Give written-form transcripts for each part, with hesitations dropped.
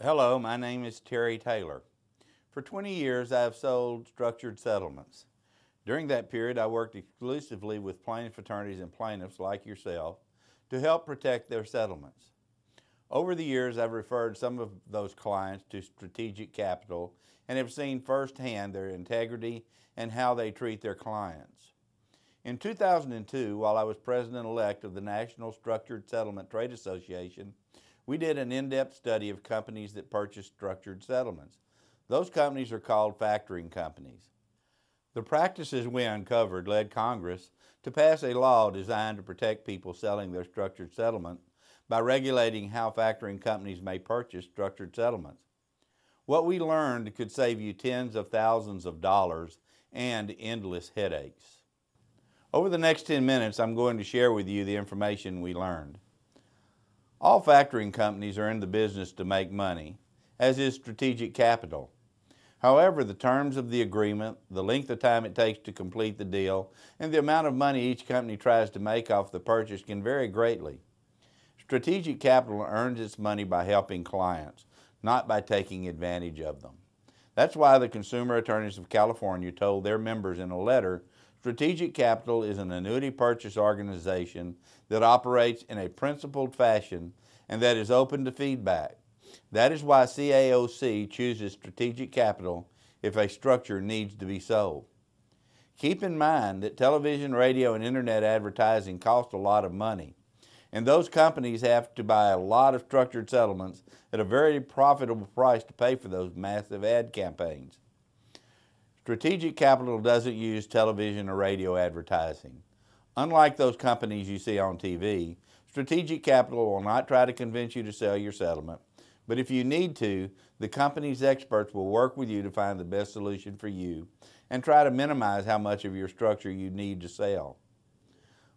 Hello, my name is Terry Taylor. For 20 years, I have sold structured settlements. During that period, I worked exclusively with plaintiff attorneys and plaintiffs like yourself to help protect their settlements. Over the years, I've referred some of those clients to Strategic Capital and have seen firsthand their integrity and how they treat their clients. In 2002, while I was president-elect of the National Structured Settlement Trade Association, we did an in-depth study of companies that purchased structured settlements. Those companies are called factoring companies. The practices we uncovered led Congress to pass a law designed to protect people selling their structured settlement by regulating how factoring companies may purchase structured settlements. What we learned could save you tens of thousands of dollars and endless headaches. Over the next 10 minutes, I'm going to share with you the information we learned. All factoring companies are in the business to make money, as is Strategic Capital. However, the terms of the agreement, the length of time it takes to complete the deal, and the amount of money each company tries to make off the purchase can vary greatly. Strategic Capital earns its money by helping clients, not by taking advantage of them. That's why the Consumer Attorneys of California told their members in a letter, Strategic Capital is an annuity purchase organization that operates in a principled fashion and that is open to feedback. That is why CAOC chooses Strategic Capital if a structure needs to be sold. Keep in mind that television, radio, and internet advertising cost a lot of money, and those companies have to buy a lot of structured settlements at a very profitable price to pay for those massive ad campaigns. Strategic Capital doesn't use television or radio advertising. Unlike those companies you see on TV, Strategic Capital will not try to convince you to sell your settlement, but if you need to, the company's experts will work with you to find the best solution for you and try to minimize how much of your structure you need to sell.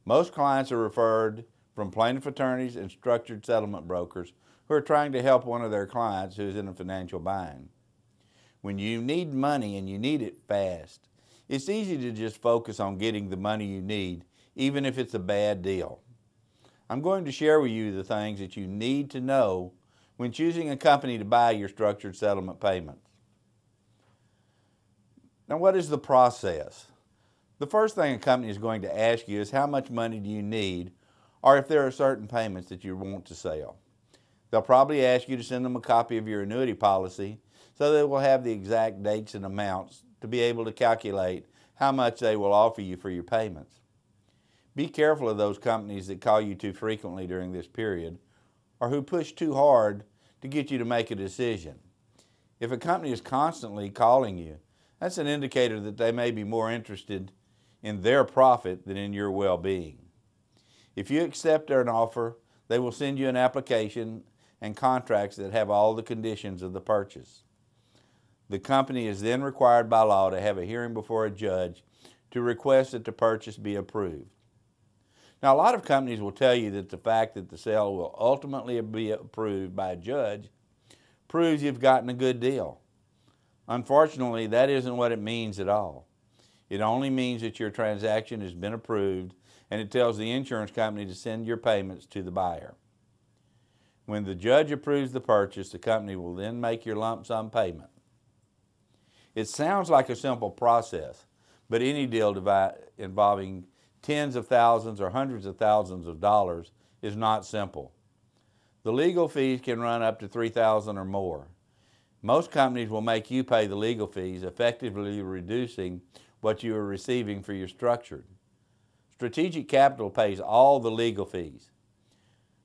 Most clients are referred from plaintiff attorneys and structured settlement brokers who are trying to help one of their clients who is in a financial bind. When you need money and you need it fast, it's easy to just focus on getting the money you need, even if it's a bad deal. I'm going to share with you the things that you need to know when choosing a company to buy your structured settlement payments. Now, what is the process? The first thing a company is going to ask you is how much money do you need, or if there are certain payments that you want to sell. They'll probably ask you to send them a copy of your annuity policy so they will have the exact dates and amounts to be able to calculate how much they will offer you for your payments. Be careful of those companies that call you too frequently during this period or who push too hard to get you to make a decision. If a company is constantly calling you, that's an indicator that they may be more interested in their profit than in your well-being. If you accept their offer, they will send you an application and contracts that have all the conditions of the purchase. The company is then required by law to have a hearing before a judge to request that the purchase be approved. Now, a lot of companies will tell you that the fact that the sale will ultimately be approved by a judge proves you've gotten a good deal. Unfortunately, that isn't what it means at all. It only means that your transaction has been approved, and it tells the insurance company to send your payments to the buyer. When the judge approves the purchase, the company will then make your lump sum payment. It sounds like a simple process, but any deal involving tens of thousands or hundreds of thousands of dollars is not simple. The legal fees can run up to $3,000 or more. Most companies will make you pay the legal fees, effectively reducing what you are receiving for your structured. Strategic Capital pays all the legal fees.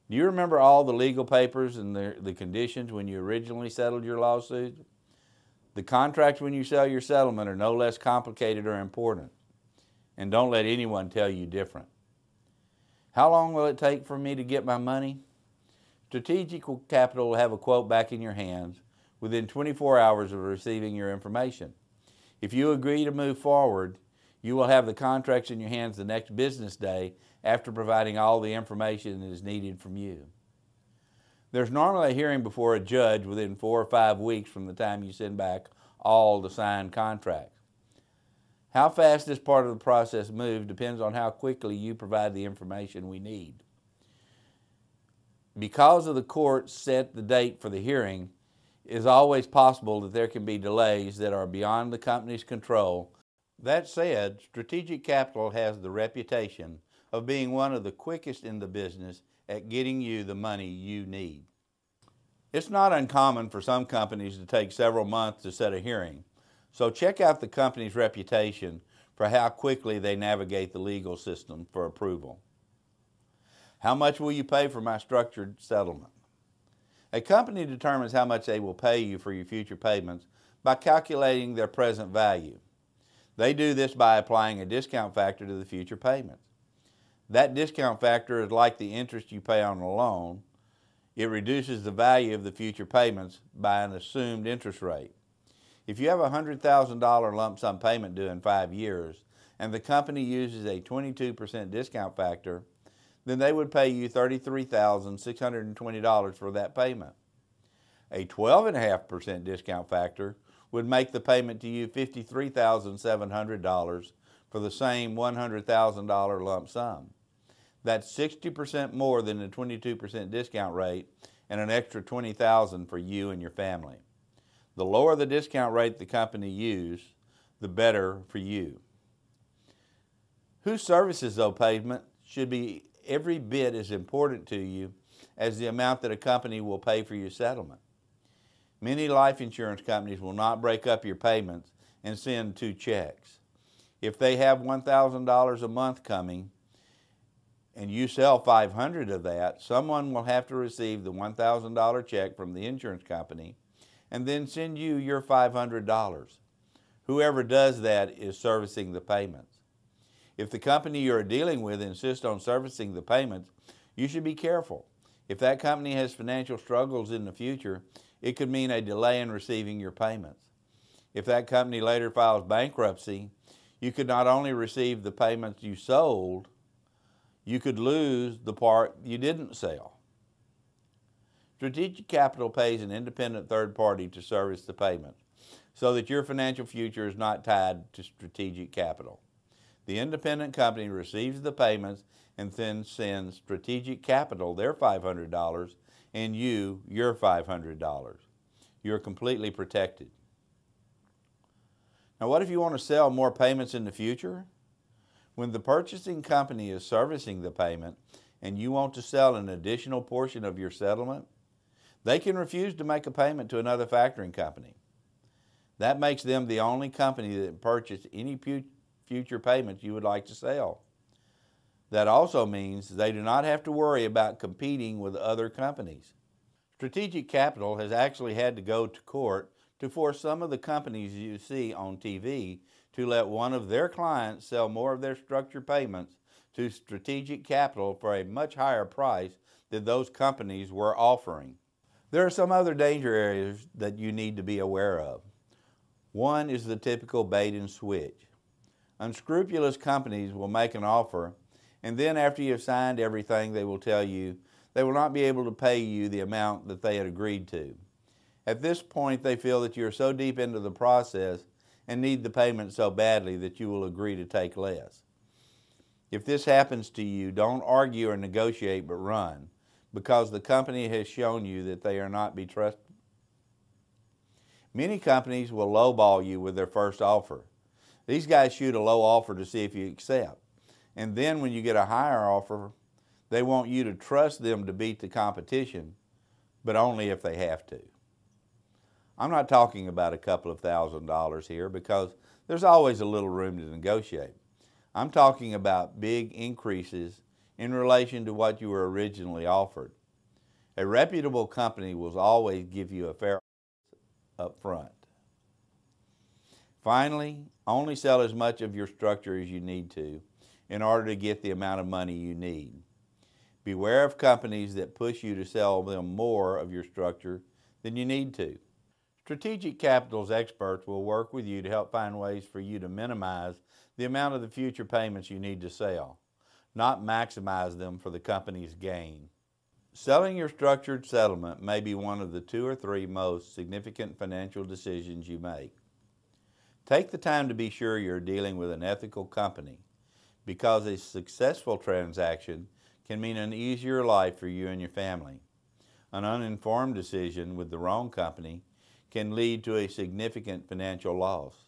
Do you remember all the legal papers and the conditions when you originally settled your lawsuit? The contracts when you sell your settlement are no less complicated or important. And don't let anyone tell you different. How long will it take for me to get my money? Strategic Capital will have a quote back in your hands within 24 hours of receiving your information. If you agree to move forward, you will have the contracts in your hands the next business day after providing all the information that is needed from you. There's normally a hearing before a judge within 4 or 5 weeks from the time you send back all the signed contracts. How fast this part of the process moves depends on how quickly you provide the information we need. Because of the court set the date for the hearing, It is always possible that there can be delays that are beyond the company's control. That said, Strategic Capital has the reputation of being one of the quickest in the business at getting you the money you need. It's not uncommon for some companies to take several months to set a hearing, so check out the company's reputation for how quickly they navigate the legal system for approval. How much will you pay for my structured settlement? A company determines how much they will pay you for your future payments by calculating their present value. They do this by applying a discount factor to the future payments. That discount factor is like the interest you pay on a loan. It reduces the value of the future payments by an assumed interest rate. If you have a $100,000 lump sum payment due in 5 years and the company uses a 22% discount factor, then they would pay you $33,620 for that payment. A 12.5% discount factor would make the payment to you $53,700 for the same $100,000 lump sum. That's 60% more than the 22% discount rate and an extra $20,000 for you and your family. The lower the discount rate the company uses, the better for you. Who services those payments should be every bit as important to you as the amount that a company will pay for your settlement. Many life insurance companies will not break up your payments and send 2 checks. If they have $1,000 a month coming and you sell 500 of that, someone will have to receive the $1,000 check from the insurance company and then send you your $500. Whoever does that is servicing the payments. If the company you are dealing with insists on servicing the payments, you should be careful. If that company has financial struggles in the future, it could mean a delay in receiving your payments. If that company later files bankruptcy, you could not only receive the payments you sold, you could lose the part you didn't sell. Strategic Capital pays an independent third party to service the payments so that your financial future is not tied to Strategic Capital. The independent company receives the payments and then sends Strategic Capital their $500 and you your $500. You're completely protected. Now, what if you want to sell more payments in the future? When the purchasing company is servicing the payment and you want to sell an additional portion of your settlement, they can refuse to make a payment to another factoring company. That makes them the only company that purchased any future payments you would like to sell. That also means they do not have to worry about competing with other companies. Strategic Capital has actually had to go to court to force some of the companies you see on TV to let one of their clients sell more of their structured payments to Strategic Capital for a much higher price than those companies were offering. There are some other danger areas that you need to be aware of. One is the typical bait and switch. Unscrupulous companies will make an offer, and then after you have signed everything, they will tell you they will not be able to pay you the amount that they had agreed to. At this point, they feel that you are so deep into the process and need the payment so badly that you will agree to take less. If this happens to you, don't argue or negotiate, but run, because the company has shown you that they are not be trusted. Many companies will lowball you with their first offer. These guys shoot a low offer to see if you accept. And then when you get a higher offer, they want you to trust them to beat the competition, but only if they have to. I'm not talking about a couple of $1,000s here because there's always a little room to negotiate. I'm talking about big increases in relation to what you were originally offered. A reputable company will always give you a fair up front. Finally, only sell as much of your structure as you need to in order to get the amount of money you need. Beware of companies that push you to sell them more of your structure than you need to. Strategic Capital's experts will work with you to help find ways for you to minimize the amount of the future payments you need to sell, not maximize them for the company's gain. Selling your structured settlement may be one of the 2 or 3 most significant financial decisions you make. Take the time to be sure you're dealing with an ethical company, because a successful transaction can mean an easier life for you and your family. An uninformed decision with the wrong company can lead to a significant financial loss.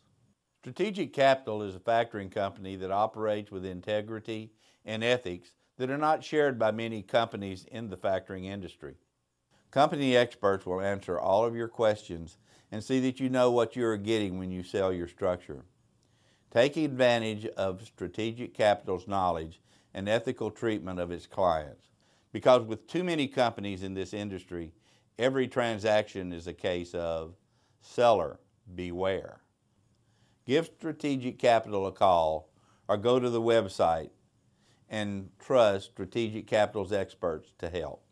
Strategic Capital is a factoring company that operates with integrity and ethics that are not shared by many companies in the factoring industry. Company experts will answer all of your questions and see that you know what you are getting when you sell your structure. Take advantage of Strategic Capital's knowledge and ethical treatment of its clients, because with too many companies in this industry, every transaction is a case of seller beware. Give Strategic Capital a call or go to the website and trust Strategic Capital's experts to help.